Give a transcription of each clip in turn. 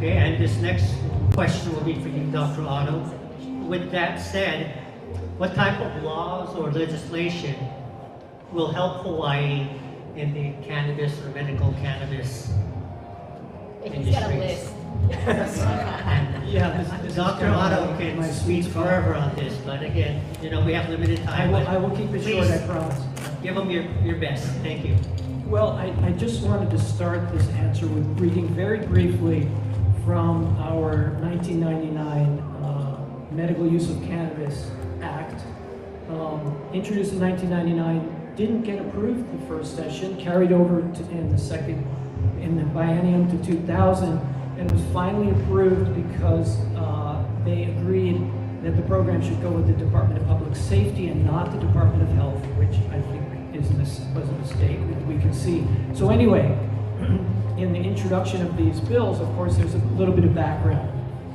Okay, and this next question will be for you, Dr. Otto. With that said, what type of laws or legislation will help Hawaii in the cannabis or medical cannabis He's got a list. Yeah, Dr. Otto can speak forever on this, but again, you know, we have limited time. I will keep it short, I promise. Give them your best. Thank you. Well, I just wanted to start this answer with reading very briefly from our 1999 Medical Use of Cannabis Act, introduced in 1999, didn't get approved the first session, carried over in the biennium to 2000, and was finally approved because they agreed that the program should go with the Department of Public Safety and not the Department of Health, which I think was a mistake, we can see. So anyway, in the introduction of these bills, of course, there's a little bit of background.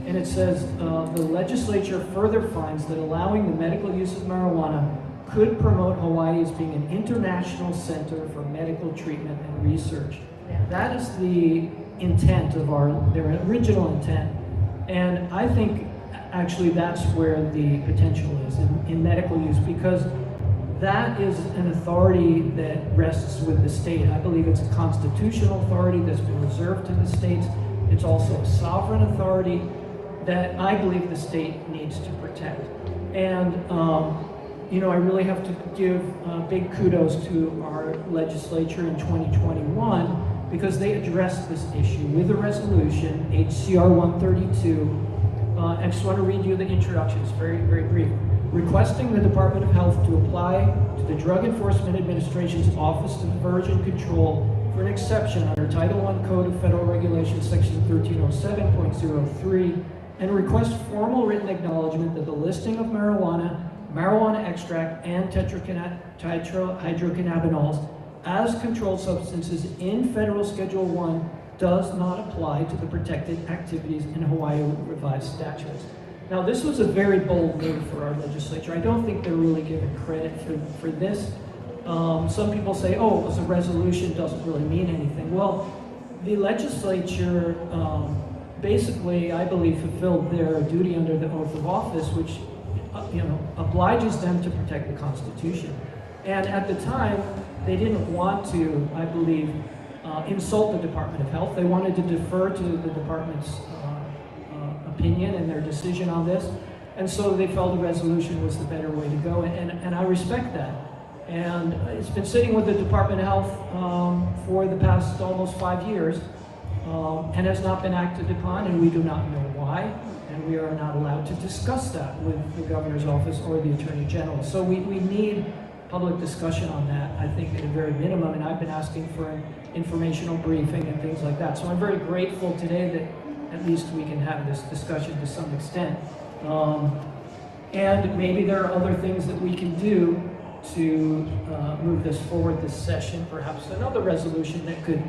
And it says, the legislature further finds that allowing the medical use of marijuana could promote Hawaii as being an international center for medical treatment and research. That is the intent of their original intent. And I think actually that's where the potential is in medical use, because that is an authority that rests with the state. I believe it's a constitutional authority that's been reserved to the states. It's also a sovereign authority that I believe the state needs to protect. And you know, I really have to give big kudos to our legislature in 2021 because they addressed this issue with a resolution, HCR 132. I just want to read you the introduction, it's very, very brief. Requesting the Department of Health to apply to the Drug Enforcement Administration's Office of Diversion Control for an exception under Title I Code of Federal Regulations, Section 1307.03, and request formal written acknowledgement that the listing of marijuana, marijuana extract, and tetrahydrocannabinols as controlled substances in Federal Schedule I does not apply to the protected activities in Hawaii revised statutes. Now, this was a very bold move for our legislature. I don't think they're really given credit for this. Some people say, oh, it was a resolution, doesn't really mean anything. Well, the legislature basically, I believe, fulfilled their duty under the oath of office, which you know, obliges them to protect the Constitution. And at the time, they didn't want to, I believe, insult the Department of Health. They wanted to defer to the department's opinion and their decision on this. And so they felt a resolution was the better way to go, and I respect that. And it's been sitting with the Department of Health for the past almost 5 years and has not been acted upon, and we do not know why, and we are not allowed to discuss that with the Governor's Office or the Attorney General. So we need public discussion on that, I think, at a very minimum, and I've been asking for an informational briefing and things like that. So I'm very grateful today that at least we can have this discussion to some extent. And maybe there are other things that we can do to move this forward this session, perhaps another resolution that could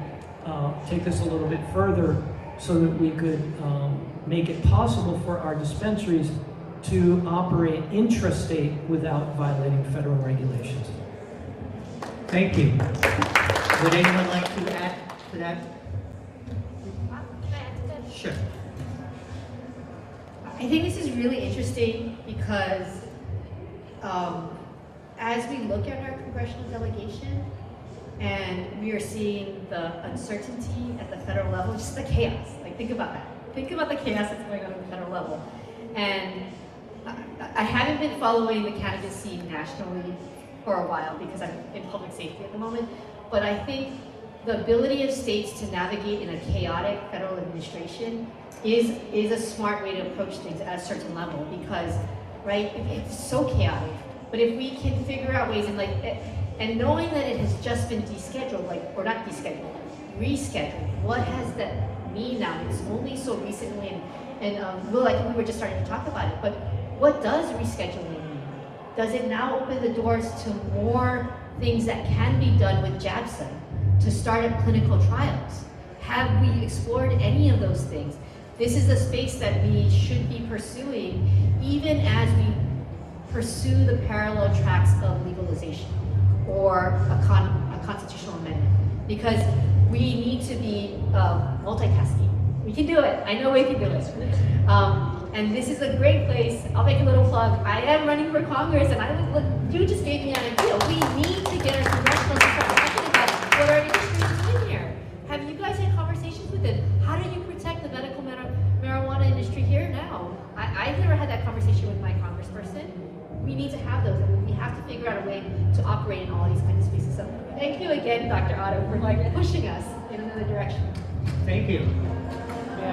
take this a little bit further so that we could make it possible for our dispensaries to operate intrastate without violating federal regulations. Thank you. Would anyone like to add to that? Sure. I think this is really interesting because as we look at our congressional delegation and we are seeing the uncertainty at the federal level, just the chaos, like think about that. Think about the chaos that's going on at the federal level. And I haven't been following the cannabis scene nationally for a while because I'm in public safety at the moment, but I think the ability of states to navigate in a chaotic federal administration is a smart way to approach things at a certain level because, right, it's so chaotic. But if we can figure out ways and knowing that it has just been descheduled, or not descheduled, rescheduled, what has that mean now? It's only so recently, and Will, I think we were just starting to talk about it, but what does rescheduling mean? Does it now open the doors to more things that can be done with JABSA to start up clinical trials? Have we explored any of those things? This is a space that we should be pursuing even as we pursue the parallel tracks of legalization or a constitutional amendment, because we need to be multitasking. We can do it. I know we can do it. And this is a great place. I'll make a little plug. I am running for Congress, and you just gave me an idea. We need to get our congressionals to start talking about what our industry is doing here. Have you guys had conversations with them? How do you protect the medical marijuana industry here now? I've never had that conversation with my congressperson. We need to have those, and we have to figure out a way to operate in all these kinds of spaces. So thank you again, Dr. Otto, for pushing us in another direction. Thank you.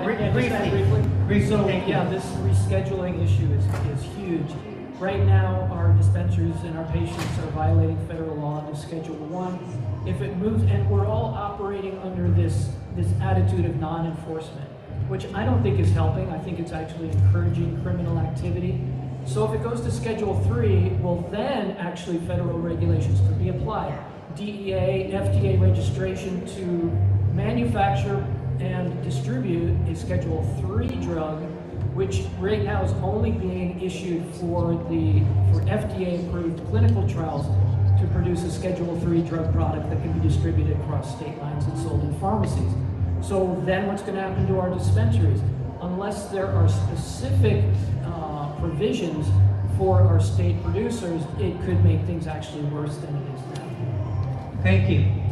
Briefly. So, thank you. yeah, this rescheduling issue is huge. Right now, our dispensaries and our patients are violating federal law under Schedule 1. If it moves, and we're all operating under this attitude of non-enforcement, which I don't think is helping. I think it's actually encouraging criminal activity. So if it goes to Schedule 3, well then actually federal regulations could be applied. DEA, FDA registration to manufacture and distribute a Schedule 3 drug, which right now is only being issued for FDA-approved clinical trials to produce a Schedule 3 drug product that can be distributed across state lines and sold in pharmacies. So then what's going to happen to our dispensaries? Unless there are specific provisions for our state producers, it could make things actually worse than it is now. Thank you.